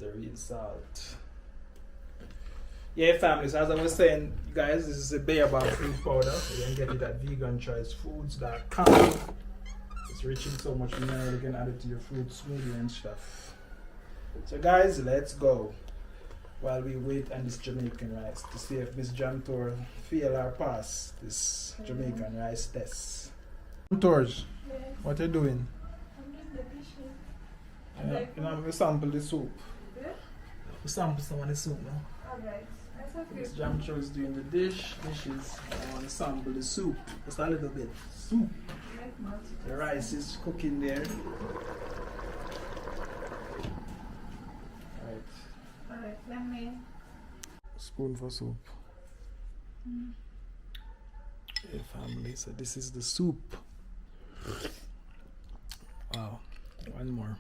the real salt. Yeah, families, as I was saying, guys, this is a baobab fruit powder. You can get it at veganchoicefoods.com. It's rich in so much mineral, you can add it to your fruit smoothie and stuff. So guys, let's go. While we wait on this Jamaican rice to see if Miss John Tour fail or pass this Jamaican rice test. Tours, Yes. what are you doing? I'm doing the dishes. You know, we sample the soup. Yeah? We sample some of the soup now. Alright. That's okay. Miss John Tour is doing the dishes. I want to sample the soup. Just a little bit. Soup. Like multi- The rice is cooking there. Right. Alright, let me. Spoon for soup. Hey family, so this is the soup. Wow, one more.